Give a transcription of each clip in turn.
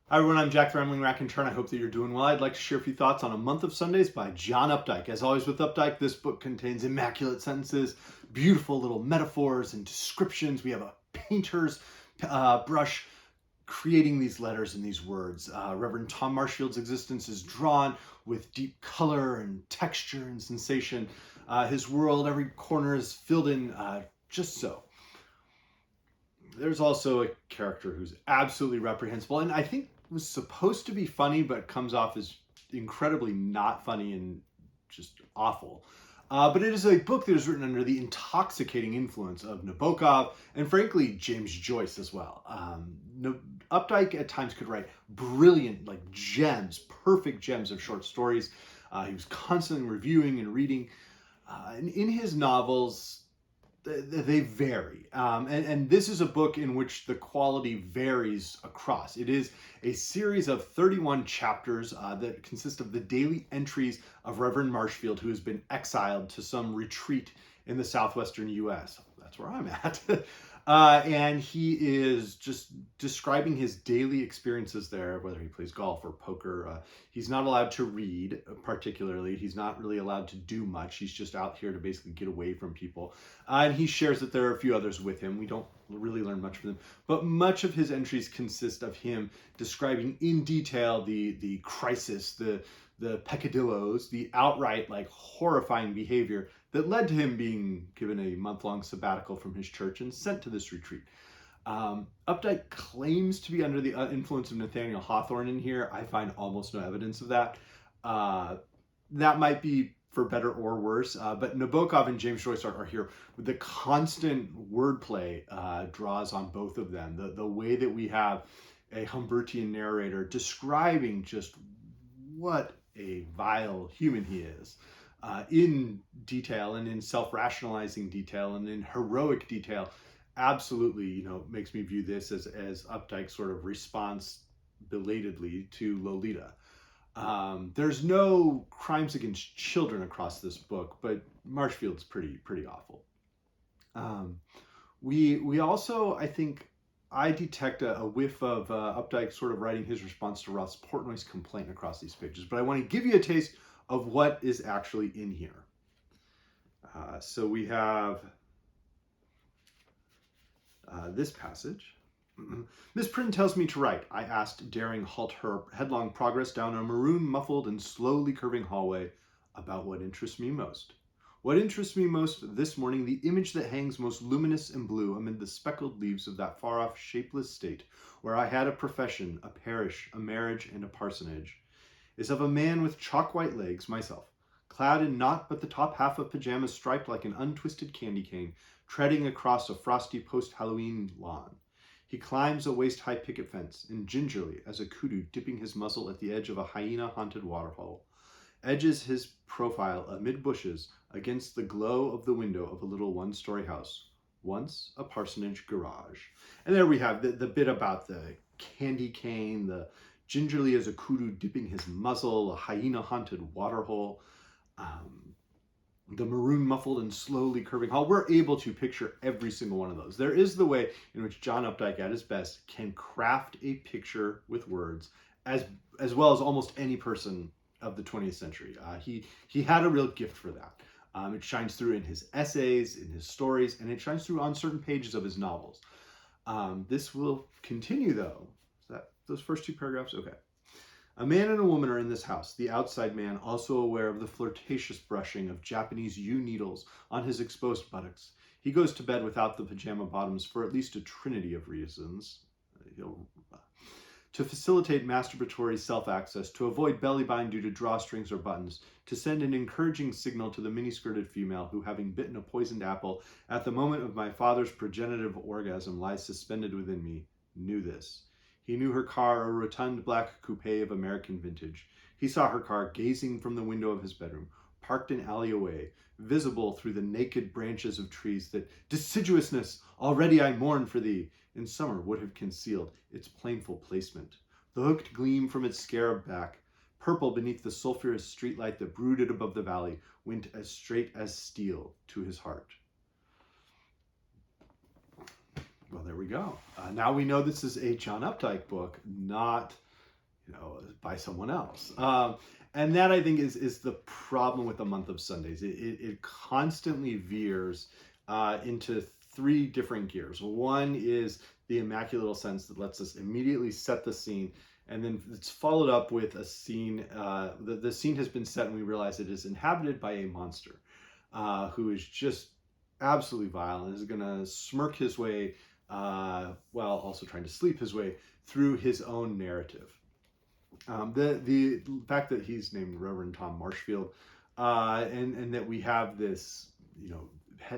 Hi everyone, I'm Jack the Rambling Raconteur. I hope that you're doing well. I'd like to share a few thoughts on A Month of Sundays by John Updike. As always with Updike, this book contains immaculate sentences, beautiful little metaphors and descriptions. We have a painter's brush creating these letters and these words. Reverend Tom Marshfield's existence is drawn with deep color and texture and sensation. His world, every corner is filled in just so. There's also a character who's absolutely reprehensible, and I think was supposed to be funny, but comes off as incredibly not funny and just awful. But it is a book that is written under the intoxicating influence of Nabokov and, frankly, James Joyce as well. Updike at times could write brilliant, like gems, perfect gems of short stories. He was constantly reviewing and reading. And in his novels, they vary. And this is a book in which the quality varies across. It is a series of 31 chapters that consist of the daily entries of Reverend Marshfield, who has been exiled to some retreat in the southwestern US. That's where I'm at. And he is just describing his daily experiences there, whether he plays golf or poker. He's not allowed to read, particularly. He's not really allowed to do much. He's just out here to basically get away from people. And he shares that there are a few others with him. We don't really learn much from them. But much of his entries consist of him describing in detail the crisis, the peccadillos, the outright like horrifying behavior that led to him being given a month-long sabbatical from his church and sent to this retreat. Updike claims to be under the influence of Nathaniel Hawthorne in here. I find almost no evidence of that. That might be for better or worse, but Nabokov and James Joyce are here. The constant wordplay draws on both of them. The way that we have a Humbertian narrator describing just what a vile human he is, in detail and in self-rationalizing detail and in heroic detail, absolutely, makes me view this as Updike's sort of response belatedly to Lolita. There's no crimes against children across this book, but Marshfield's pretty awful. We also, I think, I detect a whiff of Updike sort of writing his response to Roth's Portnoy's complaint across these pages, but I want to give you a taste of what is actually in here. So we have this passage. Miss Prynne tells me to write, I asked, daring halt her headlong progress down a maroon, muffled, and slowly curving hallway, about what interests me most. What interests me most this morning, the image that hangs most luminous and blue amid the speckled leaves of that far-off, shapeless state, where I had a profession, a parish, a marriage, and a parsonage, is of a man with chalk-white legs, myself, clad in naught but the top half of pajamas striped like an untwisted candy cane, treading across a frosty post-Halloween lawn. He climbs a waist-high picket fence, and gingerly, as a kudu dipping his muzzle at the edge of a hyena-haunted waterhole, edges his profile amid bushes against the glow of the window of a little one-story house, once a parsonage garage. And there we have the bit about the candy cane, the gingerly as a kudu dipping his muzzle, a hyena-haunted waterhole, the maroon muffled and slowly curving hall. We're able to picture every single one of those. There is the way in which John Updike at his best can craft a picture with words as well as almost any person of the 20th century. He had a real gift for that. It shines through in his essays, in his stories, and it shines through on certain pages of his novels. This will continue though. Is that those first two paragraphs? Okay. A man and a woman are in this house, the outside man also aware of the flirtatious brushing of Japanese yew needles on his exposed buttocks. He goes to bed without the pajama bottoms for at least a trinity of reasons. To facilitate masturbatory self-access, to avoid belly bind due to drawstrings or buttons, to send an encouraging signal to the mini-skirted female who, having bitten a poisoned apple at the moment of my father's progenitive orgasm lies suspended within me, knew this. He knew her car, a rotund black coupe of American vintage. He saw her car gazing from the window of his bedroom, parked an alley away, visible through the naked branches of trees that deciduousness, already I mourn for thee, in summer would have concealed its plainful placement. The hooked gleam from its scarab back, purple beneath the sulphurous streetlight that brooded above the valley, went as straight as steel to his heart. Well, there we go. Now we know this is a John Updike book, not by someone else. And that, I think, is the problem with the month of Sundays. It constantly veers into three different gears. One is the immaculate little sense that lets us immediately set the scene, and then it's followed up with a scene. The scene has been set, and we realize it is inhabited by a monster who is just absolutely vile and is going to smirk his way while also trying to sleep his way through his own narrative. The fact that he's named Reverend Tom Marshfield, and that we have this,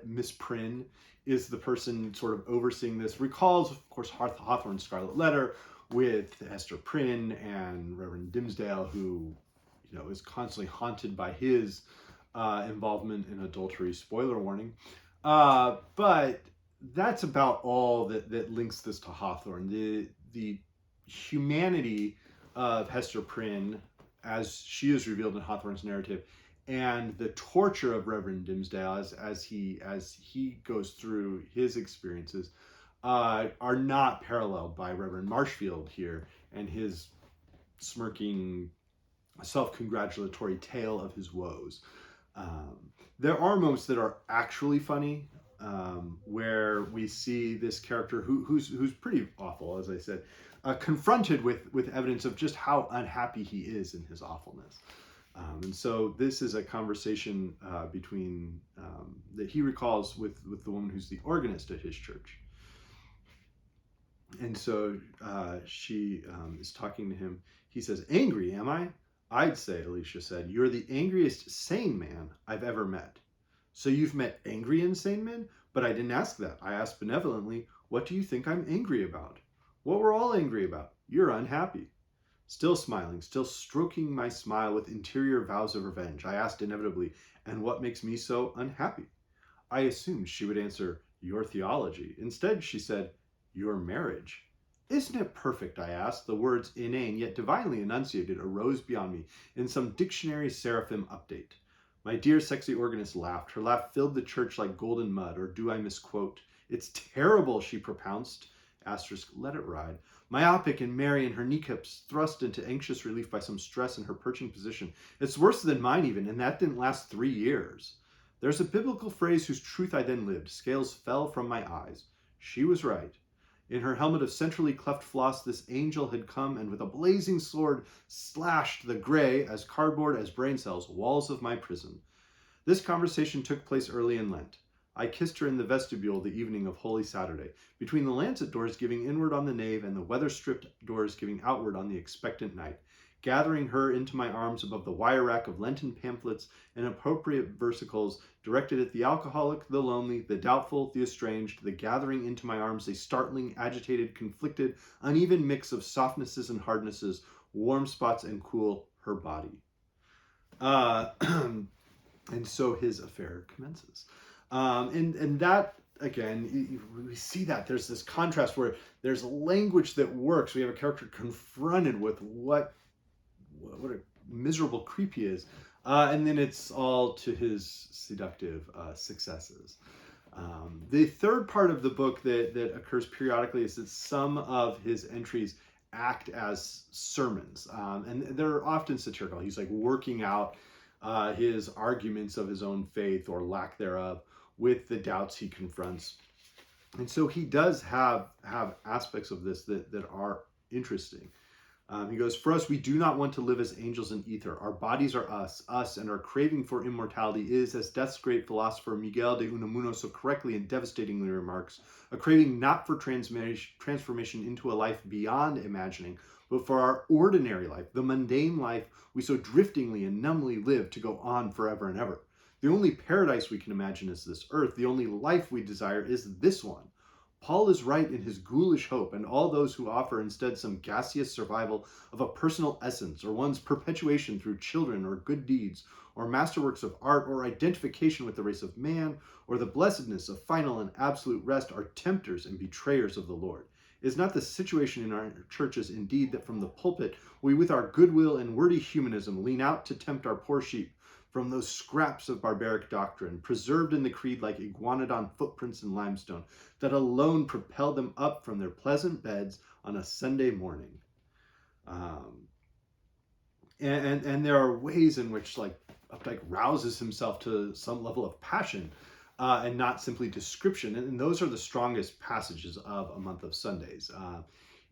Miss Prynne is the person sort of overseeing this, recalls, of course, Hawthorne's Scarlet Letter with Hester Prynne and Reverend Dimmesdale, who, is constantly haunted by his involvement in adultery. Spoiler warning. But that's about all that links this to Hawthorne. The humanity of Hester Prynne, as she is revealed in Hawthorne's narrative, and the torture of Reverend Dimmesdale as he goes through his experiences are not paralleled by Reverend Marshfield here and his smirking, self-congratulatory tale of his woes. There are moments that are actually funny, where we see this character who's pretty awful, as I said, confronted with evidence of just how unhappy he is in his awfulness. And so this is a conversation between that he recalls with the woman who's the organist at his church. And so she is talking to him. He says, "Angry, am I? I'd say," Alicia said, "you're the angriest sane man I've ever met." "So you've met angry insane men? But I didn't ask that. I asked benevolently, what do you think I'm angry about?" "What we're all angry about. You're unhappy." Still smiling, still stroking my smile with interior vows of revenge, I asked inevitably, "And what makes me so unhappy?" I assumed she would answer, "Your theology." Instead, she said, "Your marriage." "Isn't it perfect?" I asked. The words, inane yet divinely enunciated, arose beyond me in some dictionary seraphim update. My dear sexy organist laughed. Her laugh filled the church like golden mud, or do I misquote? "It's terrible," she propounced. Asterisk, let it ride. Myopic and merry in her kneecaps, thrust into anxious relief by some stress in her perching position. "It's worse than mine even, and that didn't last 3 years. There's a biblical phrase whose truth I then lived. Scales fell from my eyes. She was right. In her helmet of centrally cleft floss, this angel had come and with a blazing sword slashed the gray, as cardboard as brain cells, walls of my prison. This conversation took place early in Lent. I kissed her in the vestibule the evening of Holy Saturday, between the lancet doors giving inward on the nave and the weather-stripped doors giving outward on the expectant night, gathering her into my arms above the wire rack of Lenten pamphlets and appropriate versicles directed at the alcoholic, the lonely, the doubtful, the estranged, the gathering into my arms a startling, agitated, conflicted, uneven mix of softnesses and hardnesses, warm spots and cool, her body. And so his affair commences. And that, again, we see that there's this contrast where there's language that works. We have a character confronted with what a miserable creep he is. And then it's all to his seductive successes. The third part of the book that occurs periodically is that some of his entries act as sermons. And they're often satirical. He's like working out his arguments of his own faith or lack thereof with the doubts he confronts. And so he does have aspects of this that are interesting. He goes, "For us, we do not want to live as angels in ether. Our bodies are us, and our craving for immortality is, as death's great philosopher Miguel de Unamuno so correctly and devastatingly remarks, a craving not for transformation into a life beyond imagining, but for our ordinary life, the mundane life we so driftingly and numbly live to go on forever and ever. The only paradise we can imagine is this earth. The only life we desire is this one. Paul is right in his ghoulish hope, and all those who offer instead some gaseous survival of a personal essence, or one's perpetuation through children or good deeds, or masterworks of art, or identification with the race of man, or the blessedness of final and absolute rest, are tempters and betrayers of the Lord. Is not the situation in our churches indeed that from the pulpit we with our goodwill and wordy humanism lean out to tempt our poor sheep from those scraps of barbaric doctrine, preserved in the creed like iguanodon footprints in limestone, that alone propel them up from their pleasant beds on a Sunday morning?" and there are ways in which like Updike rouses himself to some level of passion, and not simply description. And those are the strongest passages of A Month of Sundays.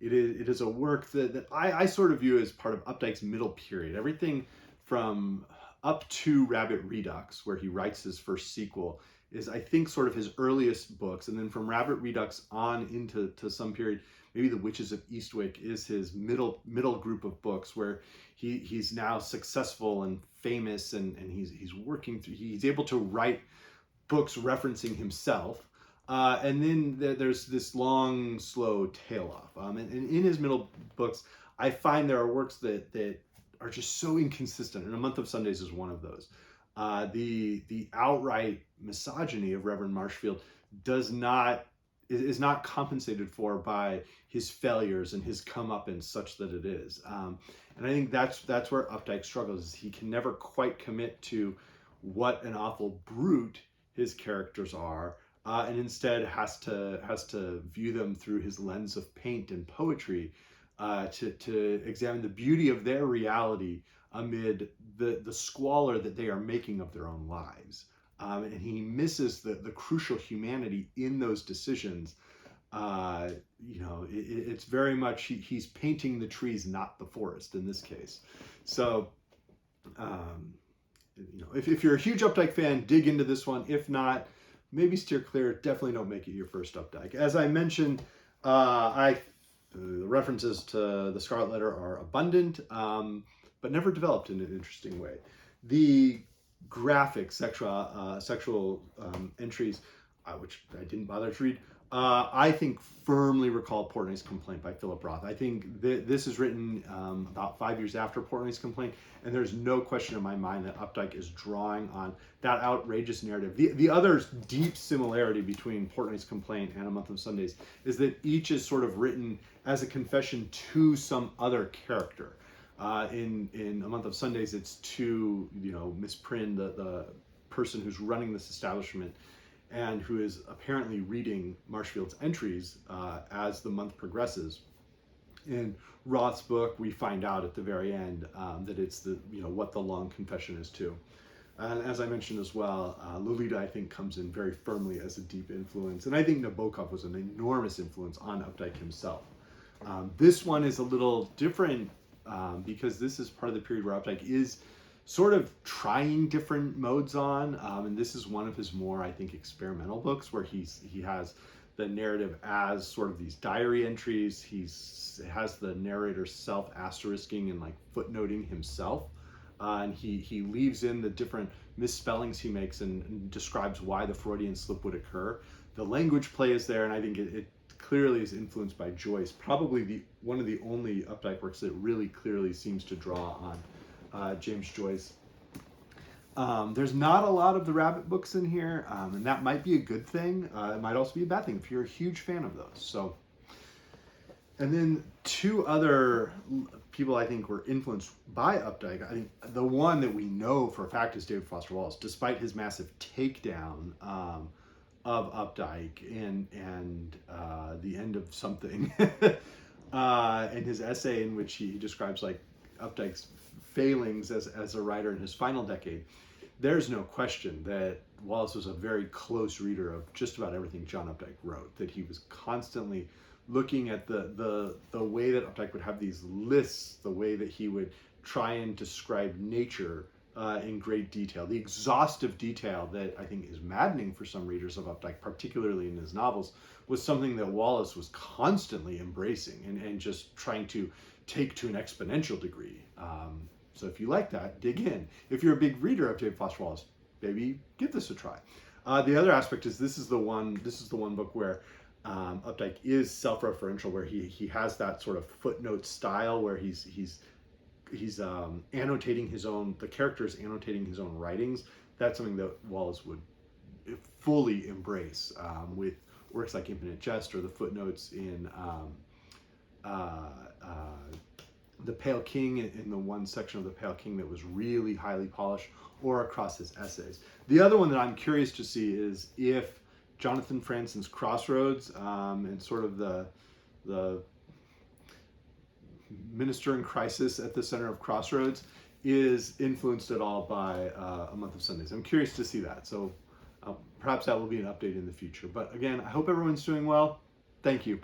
It is a work that I sort of view as part of Updike's middle period. Everything from up to Rabbit Redux, where he writes his first sequel, is I think sort of his earliest books. And then from Rabbit Redux on into some period, maybe The Witches of Eastwick is his middle group of books, where he's now successful and famous, and he's working through, he's able to write books referencing himself. And then there's this long, slow tail off. And in his middle books, I find there are works that are just so inconsistent. And A Month of Sundays is one of those. The outright misogyny of Reverend Marshfield is not compensated for by his failures and his comeuppance such that it is. And I think that's where Updike struggles, is he can never quite commit to what an awful brute his characters are, and instead has to view them through his lens of paint and poetry, to examine the beauty of their reality amid the squalor that they are making of their own lives. And he misses the crucial humanity in those decisions. It's very much he's painting the trees, not the forest in this case. So if you're a huge Updike fan, dig into this one. If not, maybe steer clear. Definitely don't make it your first Updike. As I mentioned, the references to the Scarlet Letter are abundant, but never developed in an interesting way. The graphic sexual entries, which I didn't bother to read, I think firmly recall Portnoy's Complaint by Philip Roth. I think this is written about 5 years after Portnoy's Complaint, and there's no question in my mind that Updike is drawing on that outrageous narrative. The other deep similarity between Portnoy's Complaint and A Month of Sundays is that each is sort of written as a confession to some other character. In A Month of Sundays, it's to Miss Prynne, the person who's running this establishment, and who is apparently reading Marshfield's entries as the month progresses. In Roth's book, we find out at the very end that it's what the long confession is to. And as I mentioned as well, Lolita, I think, comes in very firmly as a deep influence. And I think Nabokov was an enormous influence on Updike himself. This one is a little different because this is part of the period where Updike is sort of trying different modes on, and this is one of his more, I think, experimental books, where he has the narrative as sort of these diary entries. He has the narrator self-asterisking and like footnoting himself, and he leaves in the different misspellings he makes and describes why the Freudian slip would occur. The language play is there, and I think it clearly is influenced by Joyce, probably one of the only Updike works that really clearly seems to draw on James Joyce. There's not a lot of the Rabbit books in here, and that might be a good thing. It might also be a bad thing if you're a huge fan of those. So, and then two other people I think were influenced by Updike. I think the one that we know for a fact is David Foster Wallace, despite his massive takedown of Updike and the end of something, and his essay in which he describes like Updike's failings as a writer in his final decade. There's no question that Wallace was a very close reader of just about everything John Updike wrote, that he was constantly looking at the way that Updike would have these lists, the way that he would try and describe nature in great detail, the exhaustive detail that I think is maddening for some readers of Updike, particularly in his novels, was something that Wallace was constantly embracing and just trying to take to an exponential degree. So if you like that, dig in. If you're a big reader of David Foster Wallace, maybe give this a try. The other aspect is this is the one book where Updike is self-referential, where he has that sort of footnote style where he's annotating his own, the characters annotating his own writings. That's something that Wallace would fully embrace with works like Infinite Jest or the footnotes in The Pale King, in the one section of The Pale King that was really highly polished, or across his essays. The other one that I'm curious to see is if Jonathan Franzen's Crossroads and sort of the minister in crisis at the center of Crossroads is influenced at all by a month of Sundays. I'm curious to see that. So perhaps that will be an update in the future. But again, I hope everyone's doing well. Thank you.